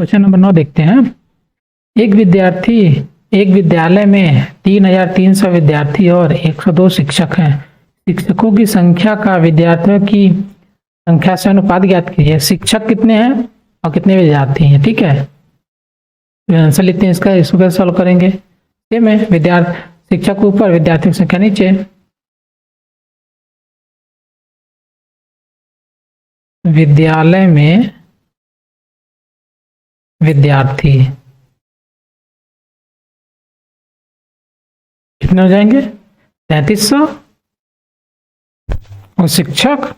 Question number 9 देखते हैं। एक विद्यालय में 3300 विद्यार्थी और 102 शिक्षक हैं। शिक्षकों की संख्या का विद्यार्थियों की संख्या से अनुपात ज्ञात कीजिए। शिक्षक कितने हैं और कितने विद्यार्थी हैं, ठीक है। आंसर लिखते हैं इसका, इसको कैसे सॉल्व करेंगे। सेम है, विद्यार्थी शिक्षक ऊपर विद्यार्थियों की संख्या नीचे। विद्यालय में विद्यार्थी कितने हो जाएंगे 3300 और शिक्षक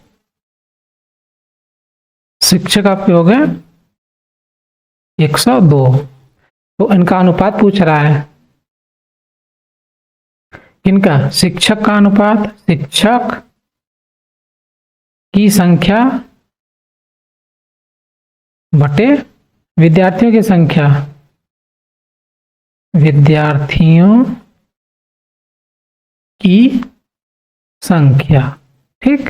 आपके हो गए 102। तो इनका अनुपात पूछ रहा है, इनका शिक्षक का अनुपात, शिक्षक की संख्या बटे विद्यार्थियों की संख्या, विद्यार्थियों की संख्या, ठीक।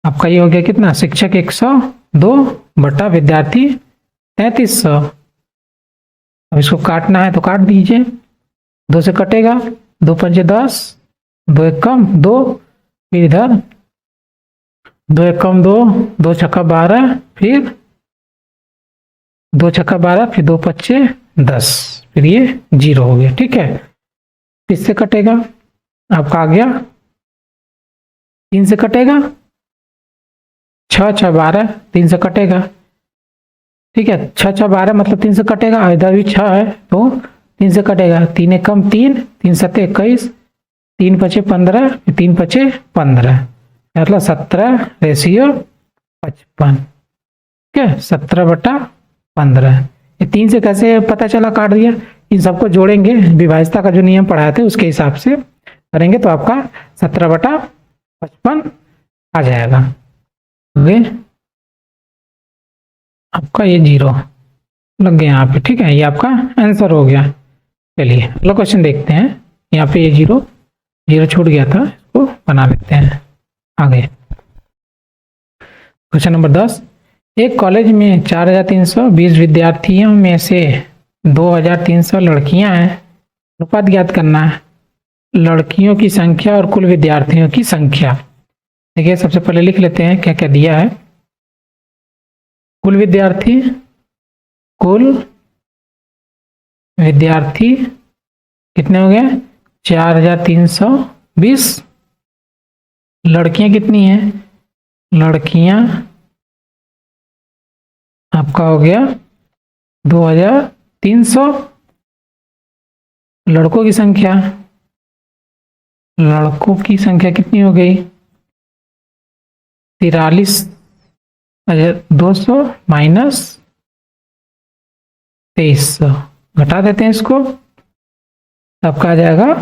आपका ये हो गया कितना, शिक्षक 102 बटा विद्यार्थी 3300। अब इसको काटना है तो काट दीजिए, 2 से कटेगा, 2 पंचे 10, 2 एक कम 2, फिर इधर 2 एक कम 2, 2 छक्का 12, फिर 2 छक्का 12, फिर 2 पच्चे 10, फिर ये 0 हो गया, ठीक है। इससे कटेगा, आपका आ गया 3 से कटेगा, 6 6 12, 3 से कटेगा, ठीक है। 6 6 12 मतलब 3 से कटेगा, इधर भी 6 है तो 3 से कटेगा, 3 एक कम 3, 3 सत्ते 21, 3 पचे 15, 3 पचे 15, मतलब 17 रेशियो 55, ठीक है। 17 बटा 15। ये 3 से कैसे पता चला, काट दिया। इन सबको जोड़ेंगे, विभाज्यता का जो नियम पढ़ाए थे उसके हिसाब से करेंगे तो आपका 17 बटा 55 आ जाएगा। आपका ये 0 लग गया यहाँ पे, ठीक है। ये आपका आंसर हो गया। चलिए अगला क्वेश्चन देखते हैं। यहाँ पे ये 0 छूट गया था, इसको बना लेते हैं आगे। Question number 10। एक कॉलेज में 4320 विद्यार्थियों में से 2300 लड़कियां हैं। अनुपात ज्ञात करना है। लड़कियों की संख्या और कुल विद्यार्थियों की संख्या। देखिए सबसे पहले लिख लेते हैं क्या क्या दिया है। कुल विद्यार्थी कितने हो गए 4320। लड़कियां कितनी हैं, लड़कियां आपका हो गया 2300। लड़कों की संख्या कितनी हो गई 43,200 माइनस 2300, घटा देते हैं इसको, आपका आ जाएगा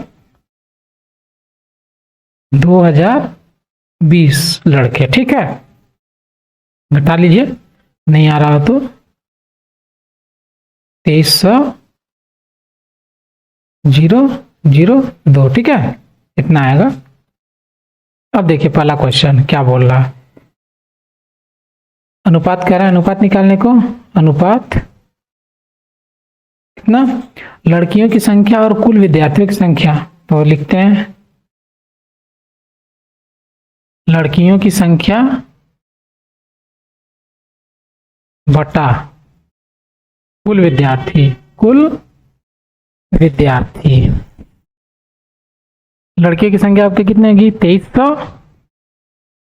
2020 लड़के, ठीक है। घटा लीजिए, नहीं आ रहा हो तो 2300,002, ठीक है, इतना आएगा। अब देखिए पहला क्वेश्चन क्या बोल रहा है। अनुपात कह रहा है, अनुपात निकालने को। अनुपात कितना, लड़कियों की संख्या और कुल विद्यार्थियों की संख्या। तो लिखते हैं लड़कियों की संख्या बटा कुल विद्यार्थी। लड़के की संख्या आपके कितने होगी 2300,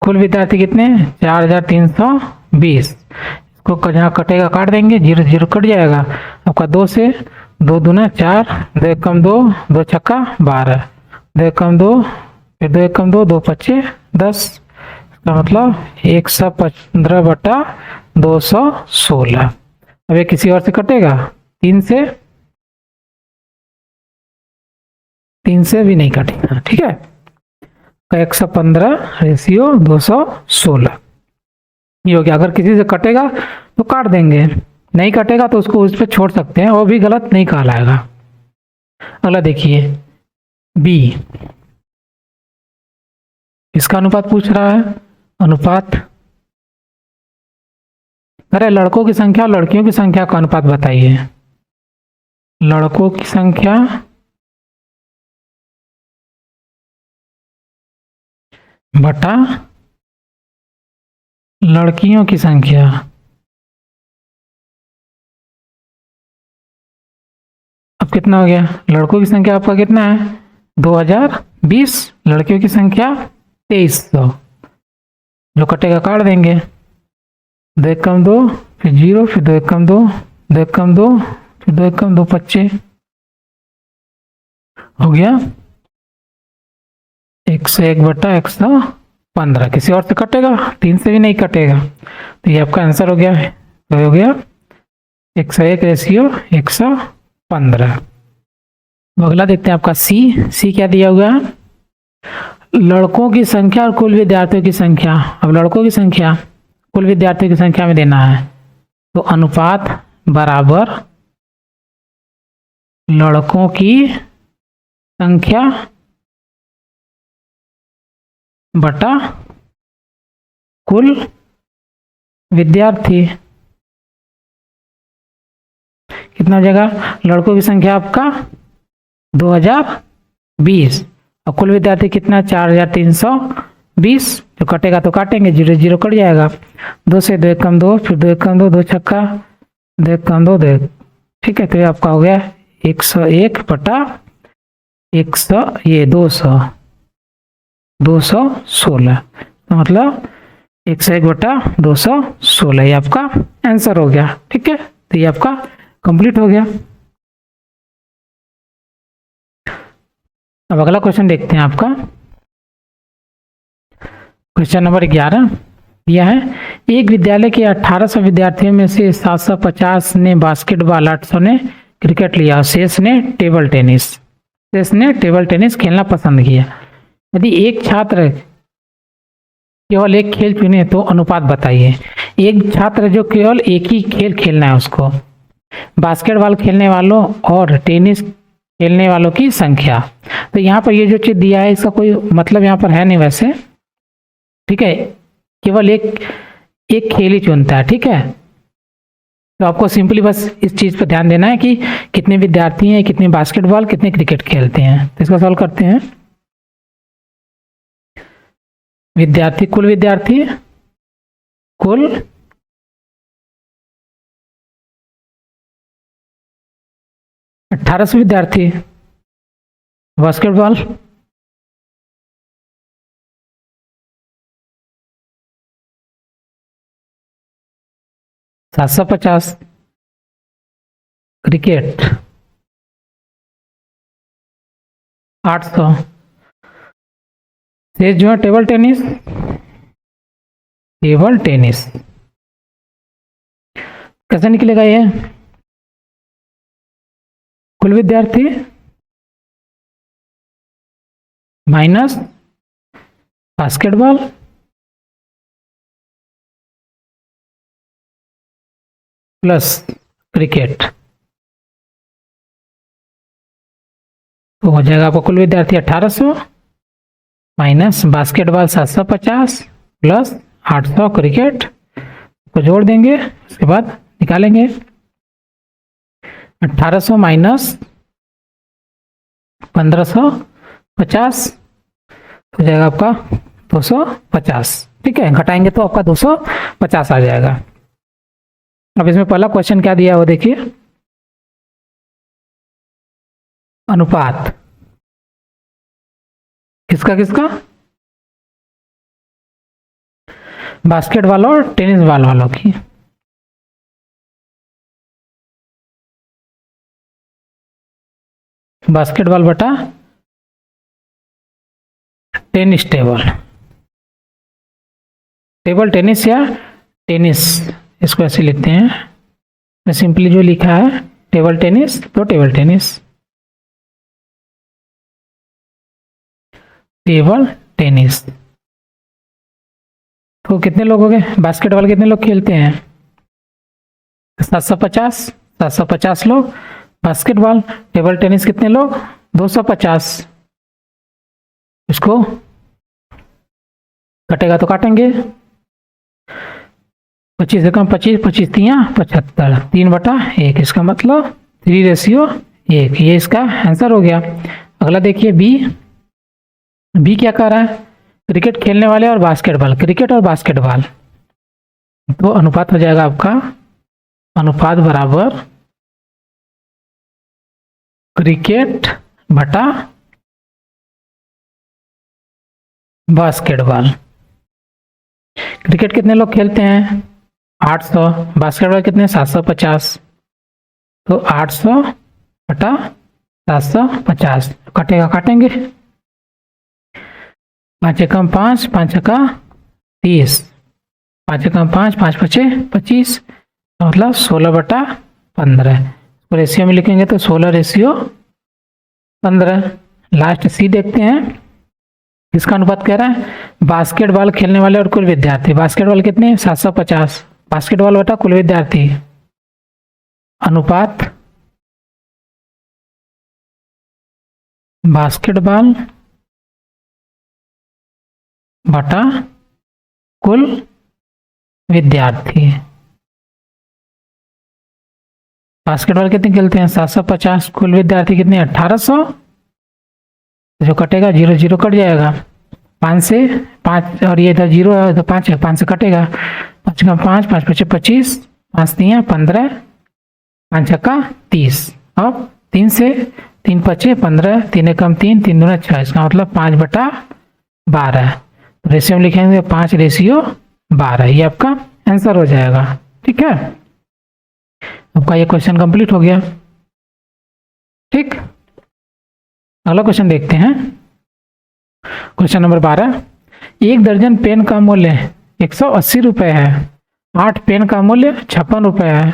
कुल विद्यार्थी कितने 4320। इसको जहाँ कटेगा काट देंगे, 0 0 कट जाएगा आपका। 2 से 2 दूना 4, 2 एक कम 2, 2 छक्का 12, 2 एक कम 2, फिर 2 एक कम 2, 2 पच्चे 10, इसका मतलब 115 बटा 216। अब ये किसी और से कटेगा, 3 से भी नहीं कटेगा, ठीक है। 115 रेशियो 216 ये हो गया। अगर किसी से कटेगा तो काट देंगे, नहीं कटेगा तो उसको उस पर छोड़ सकते हैं, वो भी गलत नहीं कहलाएगा। अगला देखिए बी, इसका अनुपात पूछ रहा है। अनुपात अरे लड़कों की संख्या और लड़कियों की संख्या का अनुपात बताइए। लड़कों की संख्या बटा लड़कियों की संख्या। अब कितना हो गया? लड़कों की संख्या आपका कितना है? 2020। लड़कियों की संख्या 2300। जो कटेगा काट देंगे। 2 कम 2, फिर 0, फिर 2 कम 2, 2 कम 2, फिर 2 कम 2, 25 हो गया 101 बटा 115। किसी और से कटेगा? 3 से भी नहीं कटेगा, तो ये आपका आंसर हो गया है। तो हो गया 101 रेशियो 115। अगला देखते हैं आपका सी क्या दिया हुआ है? लड़कों की संख्या और कुल विद्यार्थियों की संख्या। अब लड़कों की संख्या कुल विद्यार्थियों की संख्या में देना है, तो अनुपात बराबर लड़कों की संख्या बटा कुल विद्यार्थी। कितना हो जाएगा? लड़कों की संख्या आपका 2020 और कुल विद्यार्थी कितना? 4320। जो कटेगा तो काटेंगे, 0 0 कट जाएगा। 2 से 2 कम 2, फिर 2 कम 2, 2 छक्का 2 कम 2 2। ठीक है, तो ये आपका हो गया 101 बटा 100 ये 216। तो मतलब 101 बटा 216 ये आपका आंसर हो गया। ठीक है, तो ये आपका कंप्लीट हो गया। अब अगला क्वेश्चन देखते हैं आपका। क्वेश्चन नंबर 11 दिया है, एक विद्यालय के 1800 विद्यार्थियों में से 750 ने बास्केटबॉल, 800 ने क्रिकेट लिया, शेष ने टेबल टेनिस खेलना पसंद किया। यदि एक छात्र केवल एक खेल चुने तो अनुपात बताइए। एक छात्र जो केवल एक ही खेल खेलना है उसको, बास्केटबॉल खेलने वालों और टेनिस खेलने वालों की संख्या। तो यहाँ पर ये जो चीज दिया है इसका कोई मतलब यहाँ पर है नहीं वैसे। ठीक है, केवल एक खेल ही चुनता है। ठीक है, तो आपको सिंपली बस इस चीज पर ध्यान देना है कि कितने विद्यार्थी हैं, कितने बास्केटबॉल, कितने क्रिकेट खेलते हैं। तो इसका सॉल्व करते हैं। विद्यार्थी कुल 1800 विद्यार्थी, बास्केटबॉल 750, क्रिकेट 800, शेष जो है टेबल टेनिस। कैसे निकलेगा ये? कुल विद्यार्थी माइनस बास्केटबॉल प्लस क्रिकेट, तो हो जाएगा आपको कुल विद्यार्थी 1800 माइनस बास्केटबॉल 750 प्लस 800 क्रिकेट को जोड़ देंगे, उसके बाद निकालेंगे 1800 माइनस 1550 हो जाएगा आपका 250। ठीक है, घटाएंगे तो आपका 250 आ जाएगा। अब इसमें पहला क्वेश्चन क्या दिया है वो देखिए, अनुपात किसका बास्केटबॉल और टेनिस बॉल वालों की। बास्केटबॉल बटा टेनिस टेबल टेनिस या टेनिस, इसको ऐसे लिखते हैं। मैं सिंपली जो लिखा है टेबल टेनिस, तो टेबल टेनिस। तो कितने लोग हो गए? बास्केटबॉल कितने लोग खेलते हैं? 750 लोग। बास्केटबॉल टेबल टेनिस कितने लोग? 250। इसको कटेगा तो काटेंगे। 25 से कम 25, 25 तियाँ 75, 3/1, इसका मतलब 3:1। ये इसका आंसर हो गया। अगला देखिए बी क्या कह रहा है, क्रिकेट खेलने वाले और बास्केटबॉल, क्रिकेट और बास्केटबॉल, तो अनुपात हो जाएगा आपका अनुपात बराबर क्रिकेट बटा बास्केटबॉल। क्रिकेट कितने लोग खेलते हैं, 800, बास्केटबॉल कितने, 750, तो 800 बटा 750 कटेगा, काटेंगे, 5 एकम 5, 5 का 30, 5 एकम 5, 5 पचे 25, मतलब 16/15। तो रेशियो में लिखेंगे तो 16:15। लास्ट सी देखते हैं, किसका अनुपात कह रहा है, बास्केटबॉल खेलने वाले और कुल विद्यार्थी। बास्केटबॉल कितने, 750, बास्केटबॉल बटा कुल विद्यार्थी, अनुपात बास्केटबॉल बटा कुल विद्यार्थी। बास्केटबॉल कितने खेलते हैं, 750, कुल विद्यार्थी कितने, 1800, जो कटेगा 0 0 कट जाएगा, 5 से 5 और ये इधर 0 है तो 5 है, 5 से कटेगा, 5 का 5, 5 पचे 25, 5 तियाँ 15, 5 का 30, अब 3 से 3 पचे 15, 3 एकम 3, 3 दूना 6, इसका मतलब 5/12। तो रेशियो में लिखेंगे 5:12, ये आपका आंसर हो जाएगा। ठीक है, आपका ये क्वेश्चन कंप्लीट हो गया। ठीक, अगला क्वेश्चन देखते हैं। क्वेश्चन नंबर 12, 1 दर्जन पेन का मूल्य 180 रुपये है, 8 पेन का मूल्य 56 रुपये है।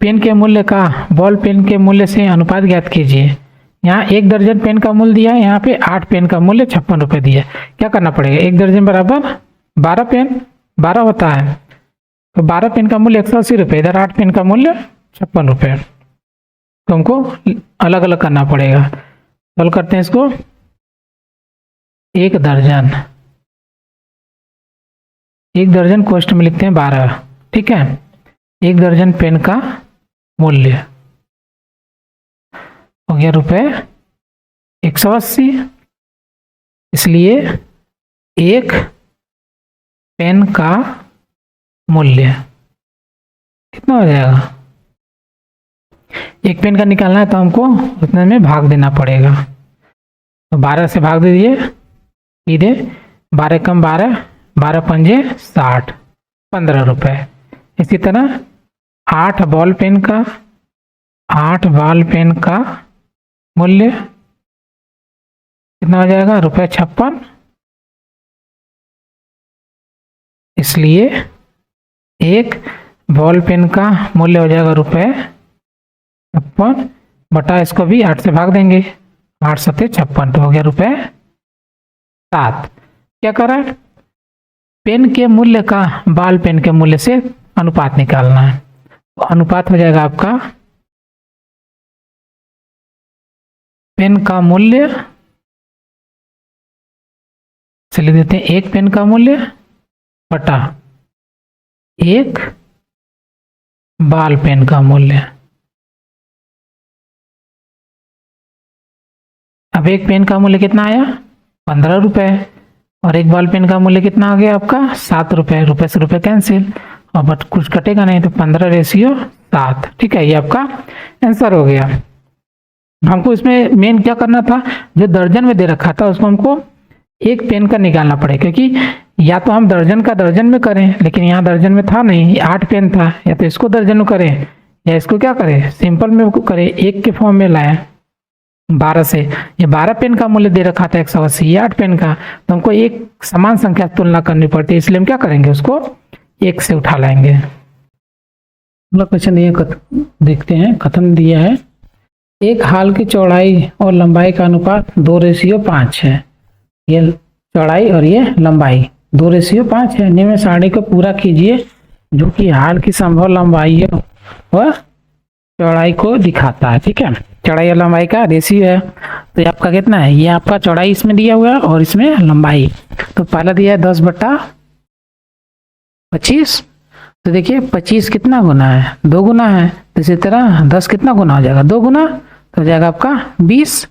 पेन के मूल्य का बॉल पेन के मूल्य से अनुपात ज्ञात कीजिए। यहाँ 1 दर्जन पेन का मूल्य दिया है, यहाँ पे 8 पेन का मूल्य 56 रुपये दिया है। क्या करना पड़ेगा, 1 दर्जन बराबर 12 पेन, 12 होता है, तो 12 पेन का मूल्य 180 रुपये, इधर 8 पेन का मूल्य 56 रुपये, तो हमको अलग अलग करना पड़ेगा। सॉल्व करते हैं इसको। 1 दर्जन कोष्ठ में लिखते हैं 12, ठीक है। 1 दर्जन पेन का मूल्य हो गया रुपये 180, इसलिए 1 पेन का मूल्य कितना हो जाएगा, 1 पेन का निकालना है तो हमको उतने में भाग देना पड़ेगा, तो 12 से भाग दे दिए सीधे, 12 कम 12, 12 पंजे 60, 15 रुपये। इसी तरह 8 बॉल पेन का मूल्य कितना हो जाएगा, रुपये 56, इसलिए 1 बॉल पेन का मूल्य हो जाएगा रुपये 56 बटा, इसको भी 8 से भाग देंगे, 8 सत्ते 56, तो हो गया रुपये 7। क्या करा, पेन के मूल्य का बॉल पेन के मूल्य से अनुपात निकालना है, तो अनुपात हो जाएगा आपका पेन का मूल्य, चलिए देते हैं 1 पेन का मूल्य बटा 1 बॉल पेन का मूल्य। अब 1 पेन का मूल्य कितना आया, 15 रुपये, और 1 बॉल पेन का मूल्य कितना आ गया आपका, 7 रुपये, रुपये से रुपये कैंसिल, और बट कुछ कटेगा नहीं, तो 15:7। ठीक है, ये आपका आंसर हो गया। हमको इसमें मेन क्या करना था, जो दर्जन में दे रखा था उसको हमको 1 पेन का निकालना पड़े, क्योंकि या तो हम दर्जन का दर्जन में करें, लेकिन यहाँ दर्जन में था नहीं, 8 पेन था, या तो इसको दर्जन में करें या इसको क्या करें, सिंपल में करें, 1 के फॉर्म में लाएं 12 से। ये 12 पेन का मूल्य दे रखा था 180, ये 8 पेन का, तो हमको एक समान संख्या तुलना करनी पड़ती है, इसलिए हम क्या करेंगे, उसको 1 से उठा लाएंगे। अगला क्वेश्चन ये देखते हैं, कथन दिया है, एक हाल की चौड़ाई और लंबाई का अनुपात 2:5 है। ये चौड़ाई और ये लंबाई 2:5 है। निम्न सारणी को पूरा कीजिए जो कि हाल की संभव लंबाई है वह चौड़ाई को दिखाता है। ठीक है, चौड़ाई और लंबाई का रेशियो है, तो ये आपका कितना है, ये आपका चौड़ाई इसमें दिया हुआ है और इसमें लंबाई, तो पहला दिया है 10/25, 25। तो देखिए 25 कितना गुना है, 2 गुना है। तो इसी तरह 10 कितना गुना हो जाएगा, 2 गुना, तो हो जाएगा आपका 20।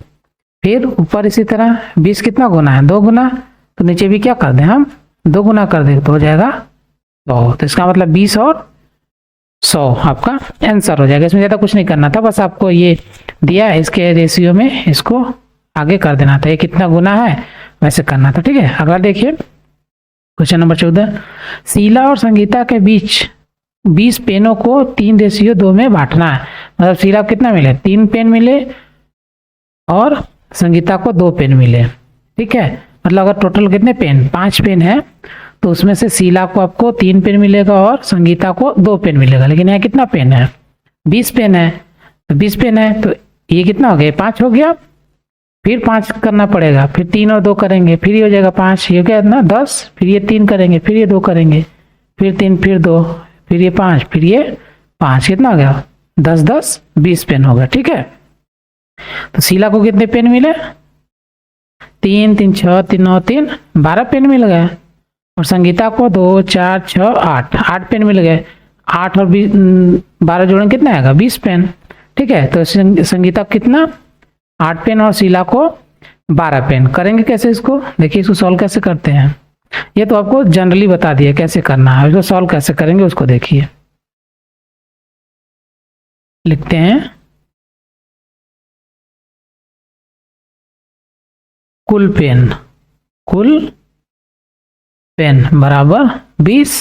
फिर ऊपर इसी तरह 20 कितना गुना है, 2 गुना, तो नीचे भी क्या कर दें हम, 2 गुना कर दें तो हो जाएगा 100। तो इसका मतलब 20 और 100 आपका आंसर हो जाएगा। इसमें ज़्यादा कुछ नहीं करना था, बस आपको ये दिया है इसके रेशियो में, इसको आगे कर देना था, ये कितना गुना है वैसे करना था। ठीक है, अगला देखिए क्वेश्चन नंबर 14। शीला और संगीता के बीच 20 पेनों को 3:2 में बांटना है। मतलब शीला को कितना मिले, 3 पेन मिले और संगीता को 2 पेन मिले। ठीक है, मतलब अगर टोटल कितने पेन, 5 पेन है, तो उसमें से शीला को आपको 3 पेन मिलेगा और संगीता को 2 पेन मिलेगा। लेकिन यहाँ कितना पेन है, 20 पेन है। तो 20 पेन है तो ये कितना हो गया, 5 हो गया। फिर 5 करना पड़ेगा, फिर 3 और 2 करेंगे, फिर ये हो जाएगा 5, ये क्या इतना 10, फिर ये 3 करेंगे, फिर ये 2 करेंगे, फिर 3, फिर 2, फिर ये 5, फिर ये 5, कितना हो गया 10 10 20 पेन हो गया। ठीक है, तो शीला को कितने पेन मिले, 3 3 6 3 9 3 12 पेन मिल गए। और संगीता को 2 4 6 8 पेन मिल गए। 8 और 12 जोड़ें कितना आएगा, 20 पेन। ठीक है, तो संगीता को कितना 8 पेन और शीला को 12 पेन। करेंगे कैसे इसको, देखिए इसको सॉल्व कैसे करते हैं, ये तो आपको जनरली बता दिया कैसे करना है, इसको सॉल्व कैसे करेंगे उसको देखिए। लिखते हैं कुल पेन बराबर 20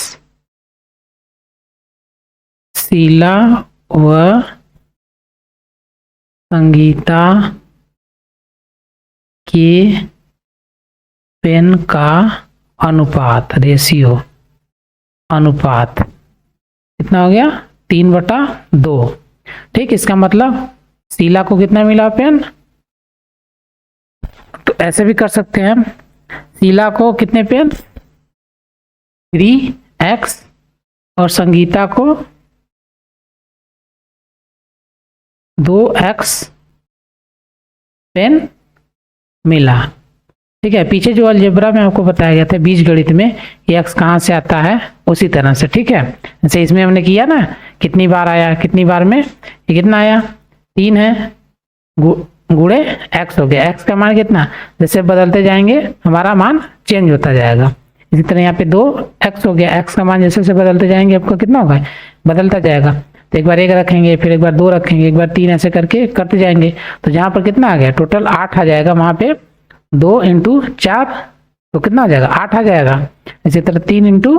शीला व संगीता के पेन का अनुपात, रेशियो अनुपात कितना हो गया, 3/2। ठीक, इसका मतलब शीला को कितना मिला पेन, तो ऐसे भी कर सकते हैं, शीला को कितने पेन 3x और संगीता को 2x पेन मिला। ठीक है, पीछे जो अलजेब्रा में आपको बताया गया था बीजगणित में, ये x कहाँ से आता है उसी तरह से। ठीक है, जैसे इसमें हमने किया ना, कितनी बार आया, कितनी बार में ये कितना आया, 3 है, गुणे x हो गया। x का मान कितना, जैसे बदलते जाएंगे हमारा मान चेंज होता जाएगा। इसी तरह यहाँ पे 2x हो गया, x का मान जैसे जैसे बदलते जाएंगे आपका कितना होगा, बदलता जाएगा। तो एक बार 1 रखेंगे, फिर एक बार 2 रखेंगे, एक बार 3, ऐसे करके करते जाएंगे। तो जहाँ पर कितना आ गया, टोटल 8 आ जाएगा, वहाँ पे 2 × 4 तो कितना आ जाएगा, 8 आ जाएगा। इसी तरह 3 ×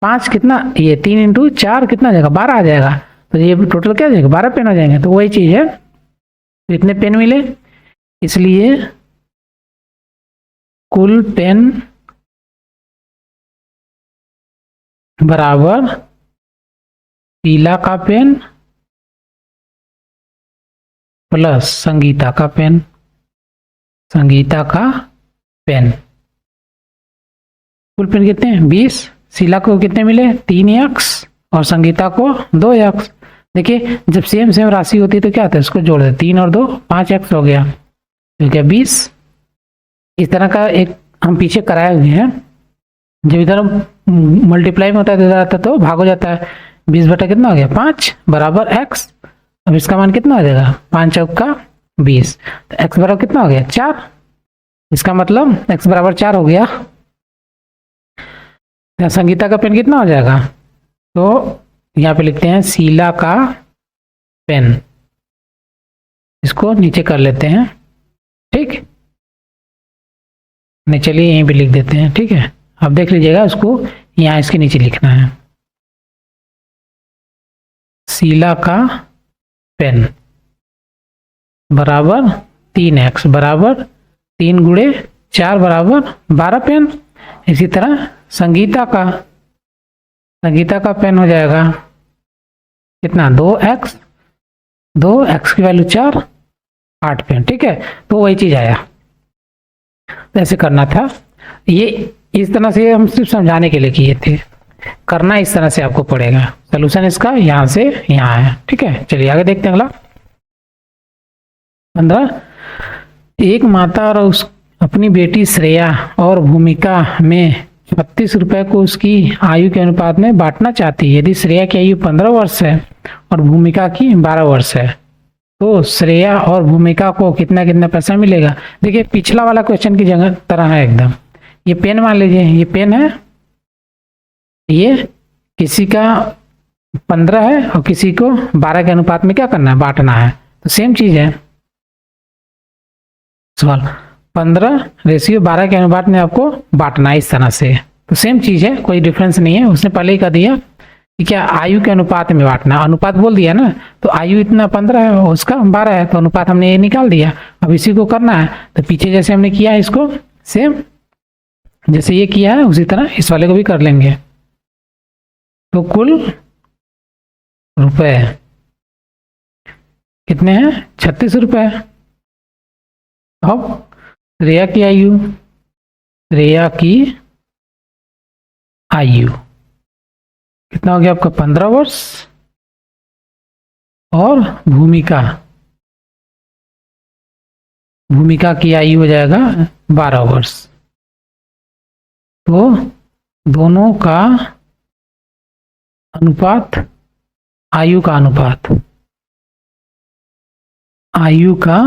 5 कितना, ये 3 × 4 कितना आ जाएगा, 12 आ जाएगा। तो ये टोटल क्या आ जाएगा, 12 पेन हो जाएंगे। तो वही चीज़ है, तो इतने पेन मिले, इसलिए कुल पेन बराबर शीला का पेन प्लस संगीता का पेन, संगीता का पेन। कुल पेन कितने हैं 20, शीला को कितने मिले 3x और संगीता को 2x। देखिए जब सेम सेम राशि होती है तो क्या होता है, इसको जोड़ दे, 3 और 2 5x हो गया, तो क्या 20। इस तरह का एक हम पीछे कराए हुए हैं, जब इधर मल्टीप्लाई में होता है इधर आता तो भाग हो जाता है। 20 बटा कितना हो गया 5 बराबर x। अब इसका मान कितना हो जाएगा, 5 चौका 20, तो x बराबर कितना हो गया 4। इसका मतलब x बराबर 4 हो गया। संगीता का पेन कितना हो जाएगा, तो यहाँ पे लिखते हैं शीला का पेन, इसको नीचे कर लेते हैं। ठीक, नहीं चलिए यहीं पे लिख देते हैं। ठीक है, अब देख लीजिएगा, उसको यहाँ इसके नीचे लिखना है, शीला का पेन बराबर 3x बराबर 3 × 4 बराबर 12 पेन। इसी तरह संगीता का पेन हो जाएगा कितना, 2x, 2x की वैल्यू 4, 8 पेन। ठीक है, तो वही चीज आया, ऐसे करना था। ये इस तरह से हम सिर्फ समझाने के लिए किए थे, करना इस तरह से आपको पड़ेगा। सोल्यूशन इसका यहाँ से यहाँ है। ठीक है, चलिए आगे देखते हैं अगला 15। एक माता और उस अपनी बेटी श्रेया और भूमिका में ₹36 को उसकी आयु के अनुपात में बांटना चाहती है। यदि श्रेया की आयु 15 वर्ष है और भूमिका की 12 वर्ष है तो श्रेया और भूमिका को कितना कितना पैसा मिलेगा। देखिए पिछला वाला क्वेश्चन की जगह तरह है एकदम। ये पेन मान लीजिए, ये पेन है, ये किसी का 15 है और किसी को 12 के अनुपात में क्या करना है, बांटना है। तो सेम चीज है सवाल, 15:12 के अनुपात में आपको बांटना है इस तरह से। तो सेम चीज है, कोई डिफरेंस नहीं है। उसने पहले ही कह दिया कि क्या आयु के अनुपात में बांटना, अनुपात बोल दिया ना, तो आयु इतना 15 है और उसका 12 है, तो अनुपात हमने ये निकाल दिया। अब इसी को करना है, तो पीछे जैसे हमने किया है इसको सेम जैसे ये किया है उसी तरह इस वाले को भी कर लेंगे। तो कुल रुपए कितने हैं, ₹36। अब श्रेया की आयु, श्रेया की आयु कितना हो गया आपका 15 वर्ष और भूमिका की आयु हो जाएगा 12 वर्ष। तो दोनों का अनुपात, आयु का अनुपात, आयु का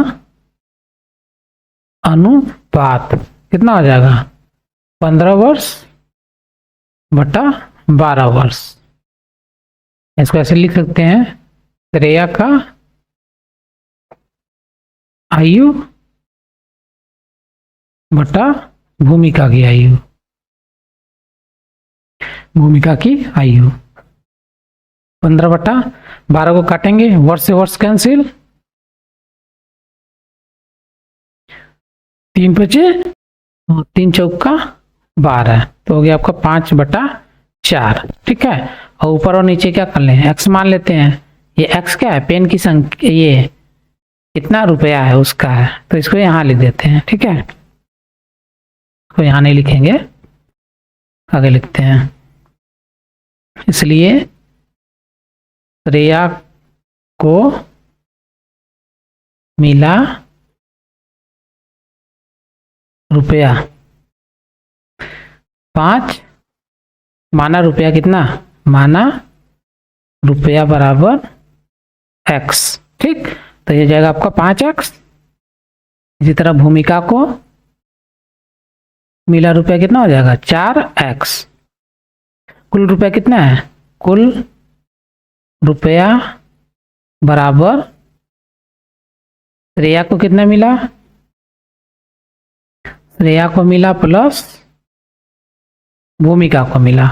अनुपात कितना हो जाएगा 15 वर्ष बटा 12 वर्ष। इसको ऐसे लिख सकते हैं, श्रेया का आयु बटा भूमिका की आयु, भूमिका की आयु 15/12 को काटेंगे, वर्ष से वर्ष कैंसिल, 3 बचे 3 चौका 12, तो हो गया आपका 5/4। ठीक है, और ऊपर और नीचे क्या कर लें, x मान लेते हैं। ये x क्या है, पेन की संख्या, ये कितना रुपया है उसका है, तो इसको यहाँ लिख देते हैं। ठीक है, इसको यहाँ नहीं लिखेंगे, आगे लिखते हैं। इसलिए श्रेया को मिला रुपया 5, माना रुपया कितना, माना रुपया बराबर x। ठीक, तो ये जाएगा आपका 5x। इसी तरह भूमिका को मिला रुपया कितना हो जाएगा 4x। कुल रुपया कितना है, कुल रुपया बराबर श्रेया को कितना मिला, श्रेया को मिला प्लस भूमिका को मिला,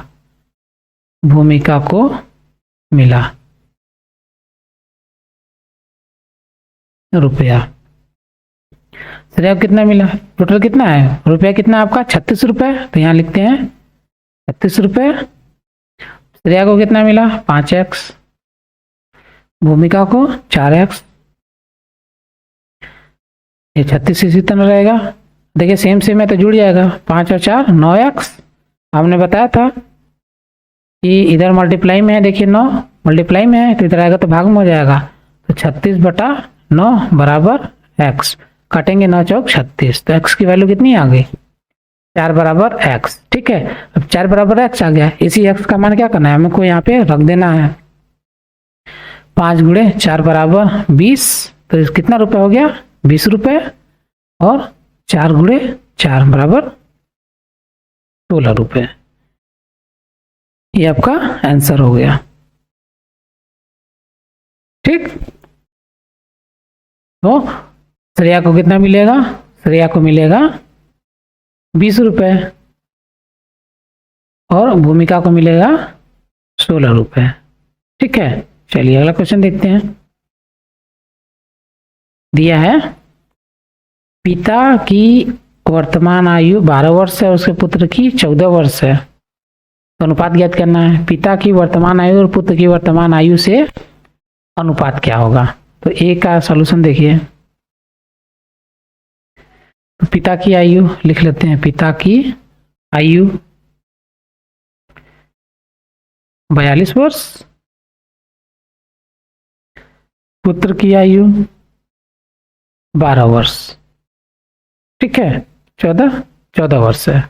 भूमिका को मिला रुपया। श्रेया को कितना मिला, टोटल कितना है, रुपया कितना आपका ₹36, तो यहाँ लिखते हैं ₹36। श्रेया को कितना मिला 5x, भूमिका को 4x, ये 36 इसी तरह रहेगा। देखिए सेम सेम है तो जुड़ जाएगा, 5 और 4 9x। हमने बताया था कि इधर मल्टीप्लाई में है, देखिए 9 मल्टीप्लाई में है तो इधर आएगा तो भाग में हो जाएगा। तो 36/9 बराबर x, काटेंगे 9 चौक 36, तो x की वैल्यू कितनी आ गई 4 बराबर x। ठीक है, अब 4 बराबर x आ गया, इसी x का मान क्या करना है, हमको यहाँ पे रख देना है। 5 गुणे 4 बराबर 20, तो कितना रुपए हो गया ₹20, और 4 गुणे 4 बराबर ₹16। ये आपका आंसर हो गया। ठीक, तो श्रेया को कितना मिलेगा, श्रेया को मिलेगा ₹20 और भूमिका को मिलेगा ₹16। ठीक है, चलिए अगला क्वेश्चन देखते हैं। दिया है पिता की वर्तमान आयु 12 वर्ष है, उसके पुत्र की 14 वर्ष है, तो अनुपात ज्ञात करना है। पिता की वर्तमान आयु और पुत्र की वर्तमान आयु से अनुपात क्या होगा। तो ए का सॉल्यूशन देखिए, तो पिता की आयु लिख लेते हैं, पिता की आयु 42 वर्ष, पुत्र की आयु 12 वर्ष। ठीक है, 14 वर्ष है।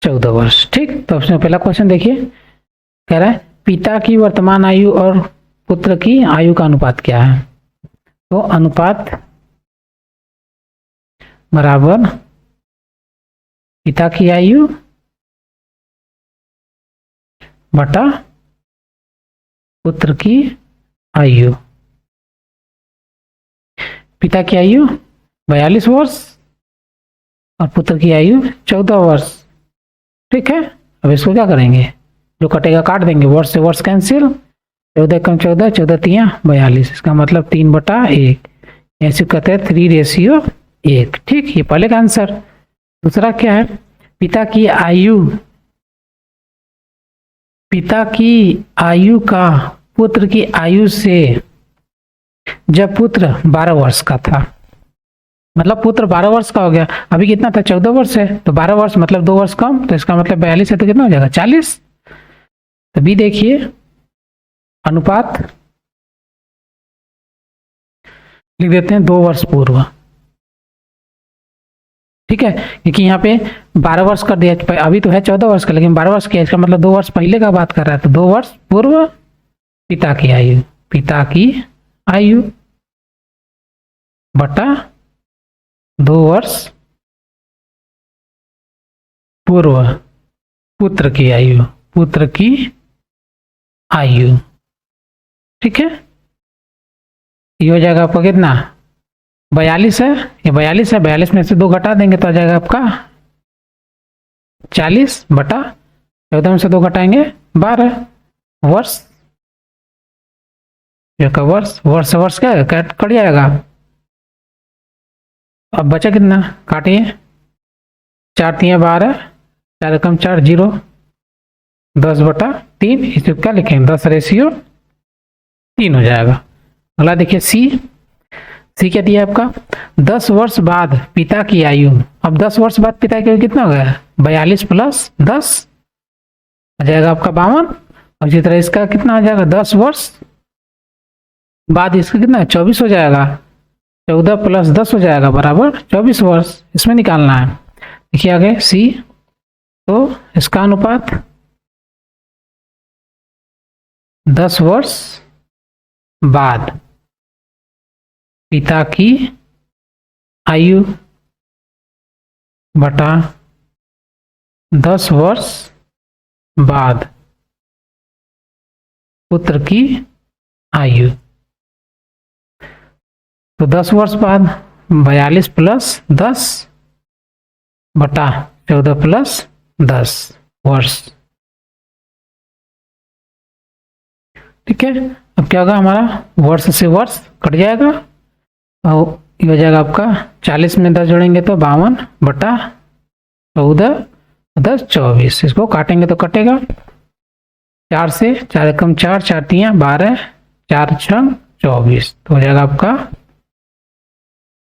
14 वर्ष। ठीक, तो ऑप्शन पहला क्वेश्चन देखिए, कह रहा है पिता की वर्तमान आयु और पुत्र की आयु का अनुपात क्या है। तो अनुपात बराबर पिता की आयु बटा पुत्र की आयु। पिता की आयु 42 वर्ष और पुत्र की आयु 14 वर्ष। ठीक है, अब इसको क्या करेंगे, जो कटेगा काट देंगे, वर्ष से वर्ष कैंसिल, 14 कम 14, 14 तिया 42, इसका मतलब 3/1, ऐसे कहते हैं 3:1। ठीक, ये पहले का आंसर। दूसरा क्या है, पिता की आयु का पुत्र की आयु से, जब पुत्र 12 वर्ष का था, मतलब पुत्र 12 वर्ष का हो गया, अभी कितना था 14 वर्ष है, तो 12 वर्ष मतलब 2 वर्ष कम, तो इसका मतलब 42 है, तो कितना हो जाएगा 40। तो बी देखिए, अनुपात लिख देते हैं 2 वर्ष पूर्व। ठीक है, क्योंकि यहाँ पे 12 वर्ष कर दिया, अभी तो है 14 वर्ष का, लेकिन 12 वर्ष किया, इसका मतलब 2 वर्ष पहले का बात कर रहा है, तो 2 वर्ष पूर्व पिता की आयु बटा 2 वर्ष पूर्व पुत्र की आयु। ठीक है, ये हो जाएगा आपका कितना, 42 है, ये 42 है, 42 में से 2 घटा देंगे तो आ जाएगा आपका 40 बटा 14 में से 2 घटाएंगे 12 वर्ष। वर्ष से वर्ष क्या कट जाएगा। अब बचा कितना, काटिए, 4 तिया 12, 4 कम 4 0, 10/3, इसे क्या लिखेंगे 10:3 हो जाएगा। अगला देखिए सी क्या दिया है आपका, 10 वर्ष बाद पिता की आयु। अब 10 वर्ष बाद पिता की आयु कितना हो गया, 42 + 10 आ जाएगा आपका 52। और इसी तरह इसका कितना आ जाएगा, 10 वर्ष बाद इसका कितना 24 हो जाएगा, 14 + 10 हो जाएगा बराबर 24 वर्ष। इसमें निकालना है। देखिए आगे सी, तो इसका अनुपात 10 वर्ष बाद पिता की आयु बटा 10 वर्ष बाद पुत्र की आयु। तो 10 वर्ष बाद 42 + 10 बटा 14 + 10 वर्ष। ठीक है, अब क्या होगा, हमारा वर्ष से वर्ष कट जाएगा और ये हो जाएगा आपका 40 में 10 जोड़ेंगे तो 52 बटा 14 10 24, इसको काटेंगे तो कटेगा 4 से 4 कम 4, 4 तिया 12, 4 6 24, तो हो जाएगा आपका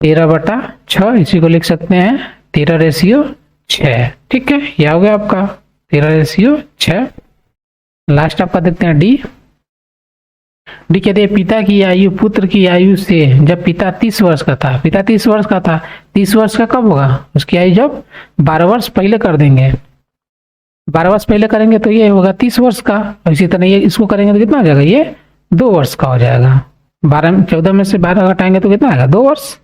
13/6। इसी को लिख सकते हैं 13:6। ठीक है, यह हो गया आपका 13:6। लास्ट आपका देखते हैं डी कहते हैं पिता की आयु पुत्र की आयु से, जब पिता 30 वर्ष का था, 30 वर्ष का कब होगा, उसकी आयु जब 12 वर्ष पहले कर देंगे, 12 वर्ष पहले करेंगे तो ये होगा 30 वर्ष का। और इसी तरह ये इसको करेंगे तो कितना हो जाएगा, ये 2 वर्ष का हो जाएगा। 14 में से 12 घटाएंगे तो कितना आएगा, 2 वर्ष,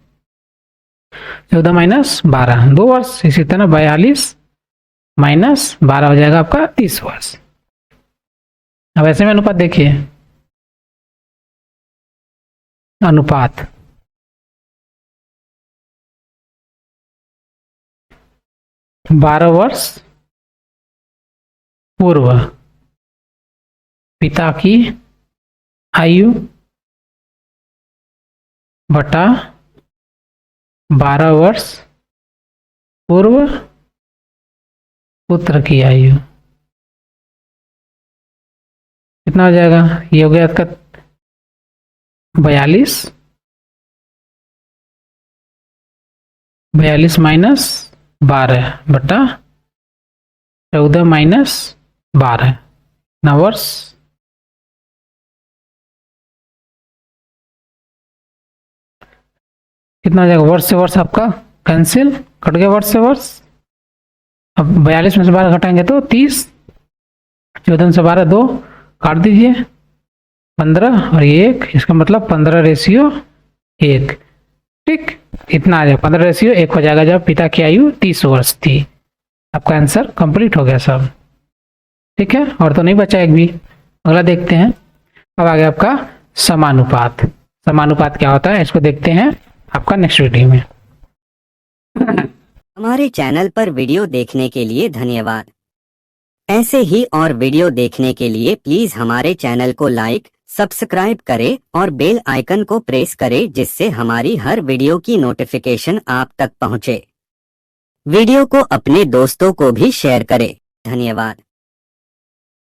14 - 12 2 वर्ष। इसी तरह 42 - 12 हो जाएगा आपका 30 वर्ष। अब ऐसे में अनुपात देखिए, अनुपात बारह वर्ष पूर्व पिता की आयु बटा 12 वर्ष पूर्व पुत्र की आयु कितना हो जाएगा, ये हो गया आपका 42 - 12 बटा 14 - 12 ना वर्ष। कितना हो जाएगा, वर्ष से वर्ष आपका कैंसिल, कट गया वर्ष से वर्ष। अब 42 में से 12 घटाएंगे तो 30, 14 से 12 2 काट दीजिए, 15 और 1, इसका मतलब 15:1। ठीक, इतना आ जाएगा, 15:1 हो जाएगा जब पिता की आयु 30 वर्ष थी। आपका आंसर कंप्लीट हो गया सब। ठीक है, और तो नहीं बचा एक भी। अगला देखते हैं। अब आ गया आपका समानुपात। समानुपात क्या होता है इसको देखते हैं आपका नेक्स्ट वीडियो में। हमारे चैनल पर वीडियो देखने के लिए धन्यवाद। ऐसे ही और वीडियो देखने के लिए प्लीज हमारे चैनल को लाइक, सब्सक्राइब करें और बेल आइकन को प्रेस करें, जिससे हमारी हर वीडियो की नोटिफिकेशन आप तक पहुंचे। वीडियो को अपने दोस्तों को भी शेयर करें। धन्यवाद।